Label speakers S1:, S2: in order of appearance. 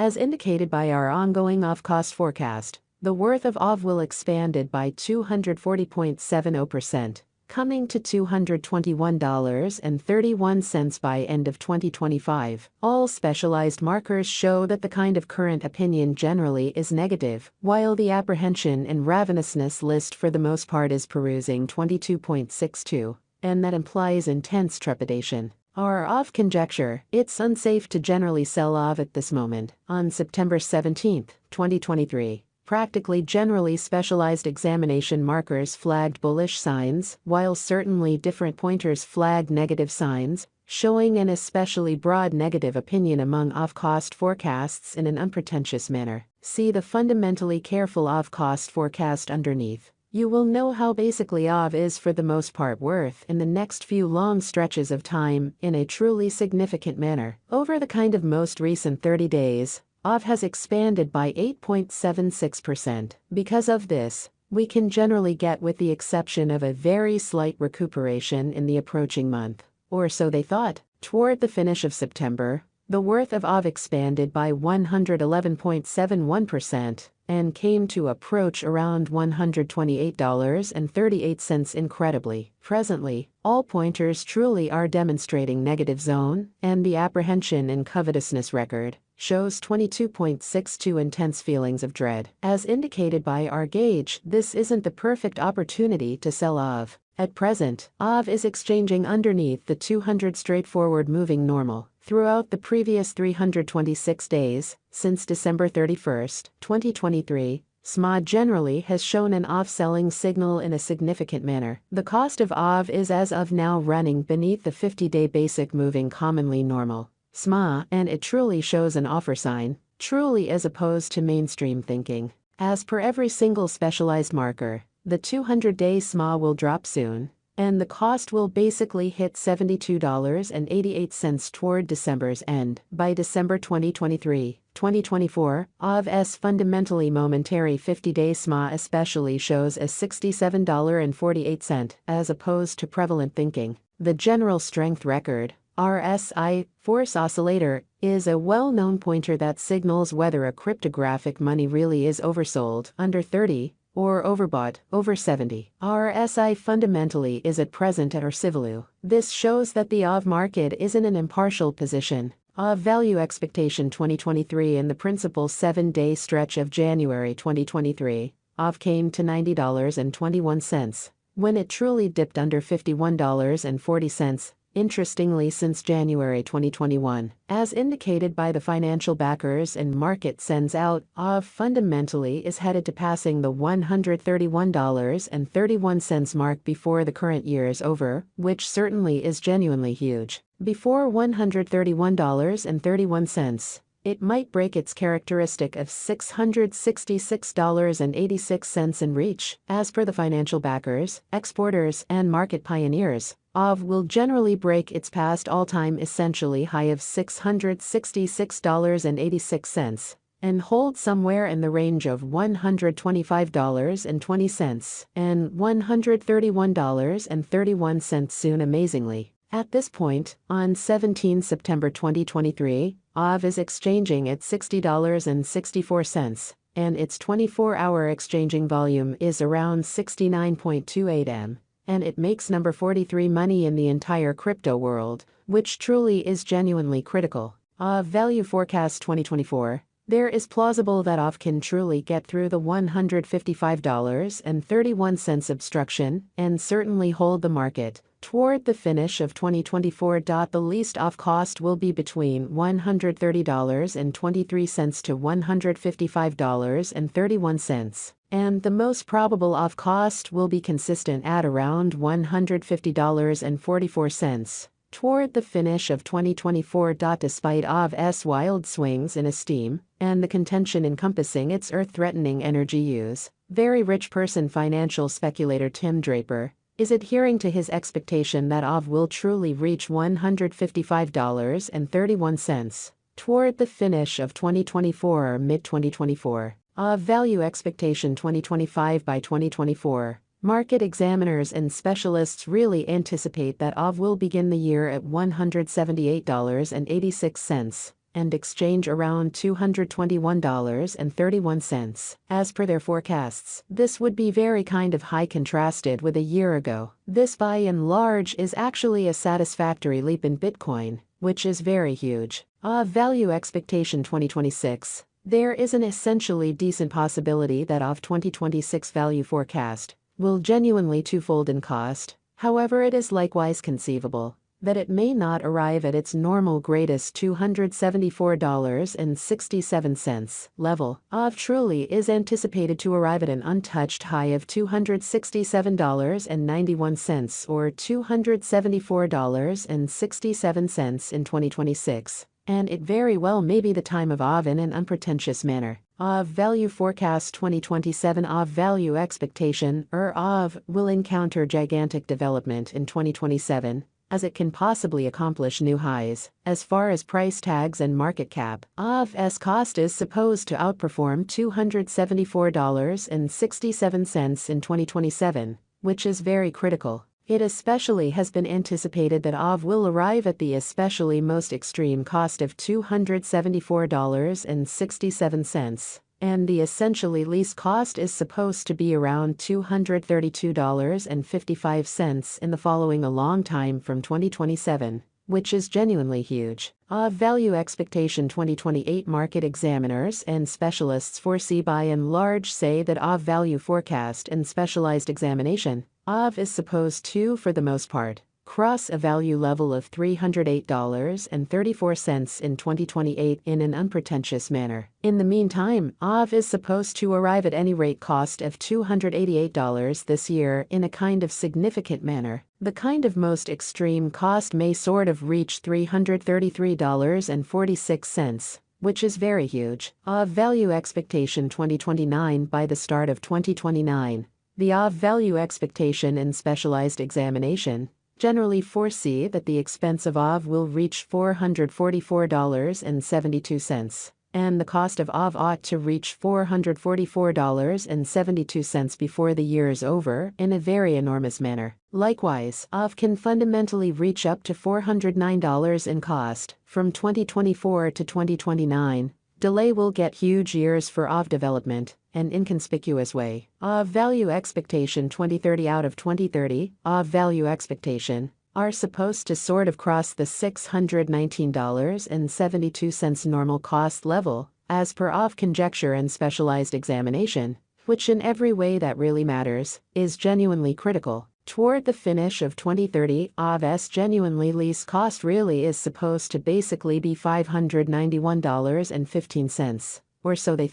S1: As indicated by our ongoing AAVE cost forecast, the worth of AAVE will expanded by 240.70%, coming to $221.31 by end of 2025. All specialized markers show that the kind of current opinion generally is negative, while the apprehension and ravenousness list for the most part is perusing 22.62, and that implies intense trepidation. Our AAVE conjecture: it's unsafe to generally sell AAVE at this moment. On September 17, 2023, practically generally specialized examination markers flagged bullish signs, while certainly different pointers flagged negative signs, showing an especially broad negative opinion among AAVE cost forecasts in an unpretentious manner. See the fundamentally careful AAVE cost forecast underneath. You will know how basically AAVE is for the most part worth in the next few long stretches of time in a truly significant manner. Over the kind of most recent 30 days, AAVE has expanded by 8.76%. Because of this, we can generally get, with the exception of a very slight recuperation in the approaching month, or so they thought. Toward the finish of September, the worth of AAVE expanded by 111.71% and came to approach around $128.38 incredibly. Presently, all pointers truly are demonstrating negative zone, and the apprehension and covetousness record shows 22.62 intense feelings of dread. As indicated by our gauge, this isn't the perfect opportunity to sell AAVE. At present, AAVE is exchanging underneath the 200 straightforward moving normal. Throughout the previous 326 days, since December 31, 2023, SMA generally has shown an AAVE selling signal in a significant manner. The cost of AAVE is as of now running beneath the 50-day basic moving commonly normal SMA, and it truly shows an offer sign, truly, as opposed to mainstream thinking. As per every single specialized marker, the 200-day SMA will drop soon, and the cost will basically hit $72.88 toward December's end. By December 2024, AAVE's fundamentally momentary 50-day SMA especially shows a $67.48, as opposed to prevalent thinking. The general strength record, RSI, force oscillator, is a well-known pointer that signals whether a cryptographic money really is oversold, under 30, or overbought, over 70. RSI fundamentally is at present at or civilu. This shows that the AAVE market is in an impartial position. AAVE value expectation 2023. In the principal 7-day stretch of January 2023, AAVE came to $90.21, when it truly dipped under $51.40. Interestingly, since January 2021, as indicated by the financial backers and market sends out, AAVE fundamentally is headed to passing the $131.31 mark before the current year is over, which certainly is genuinely huge. Before $131.31, it might break its characteristic of $666.86 and reach. As per the financial backers, exporters, and market pioneers, AAVE will generally break its past all-time essentially high of $666.86 and hold somewhere in the range of $125.20 and $131.31 soon. Amazingly, at this point, on 17 September 2023, AAVE is exchanging at $60.64, and its 24-hour exchanging volume is around 69.28 M. And it makes number 43 money in the entire crypto world, which truly is genuinely critical. AAVE value forecast 2024. There is plausible that AAVE can truly get through the $155.31 obstruction and certainly hold the market. Toward the finish of 2024. The least AAVE cost will be between $130.23 to $155.31. And the most probable AAVE cost will be consistent at around $150.44 toward the finish of 2024. Despite AAVE's wild swings in esteem and the contention encompassing its earth-threatening energy use, very rich person financial speculator Tim Draper is adhering to his expectation that AAVE will truly reach $155.31 toward the finish of 2024 or mid-2024. AAVE value expectation 2025. By 2024, market examiners and specialists really anticipate that AAVE will begin the year at $178.86, and exchange around $221.31. As per their forecasts, this would be very kind of high contrasted with a year ago. This by and large is actually a satisfactory leap in Bitcoin, which is very huge. AAVE Value Expectation 2026. There is an essentially decent possibility that AAVE 2026 value forecast will genuinely twofold in cost. However, it is likewise conceivable that it may not arrive at its normal greatest $274.67 level. AAVE truly is anticipated to arrive at an untouched high of $267.91 or $274.67 in 2026. And it very well may be the time of AAVE in an unpretentious manner. AAVE Value Forecast 2027. AAVE Value Expectation, AAVE, will encounter gigantic development in 2027, as it can possibly accomplish new highs. As far as price tags and market cap, AAVE's cost is supposed to outperform $274.67 in 2027, which is very critical. It especially has been anticipated that AAVE will arrive at the especially most extreme cost of $274.67, and the essentially least cost is supposed to be around $232.55 in the following a long time from 2027, which is genuinely huge. AAVE Value Expectation 2028. Market examiners and specialists foresee by and large say that AAVE Value Forecast and Specialized Examination, AAVE is supposed to, for the most part, cross a value level of $308.34 in 2028 in an unpretentious manner. In the meantime, AAVE is supposed to arrive at any rate cost of $288 this year in a kind of significant manner. The kind of most extreme cost may sort of reach $333.46, which is very huge. AAVE Value Expectation 2029. By the start of 2029, the AAVE Value Expectation and Specialized Examination generally foresee that the expense of AAVE will reach $444.72, and the cost of AAVE ought to reach $444.72 before the year is over in a very enormous manner. Likewise, AAVE can fundamentally reach up to $409 in cost from 2024 to 2029. Delay will get huge years for AAVE development, an inconspicuous way. AAVE Value Expectation 2030. Out of 2030, AAVE Value Expectation are supposed to sort of cross the $619.72 normal cost level, as per AAVE Conjecture and Specialized Examination, which in every way that really matters, is genuinely critical. Toward the finish of 2030, AAVE's genuinely least cost really is supposed to basically be $591.15, or so they thought.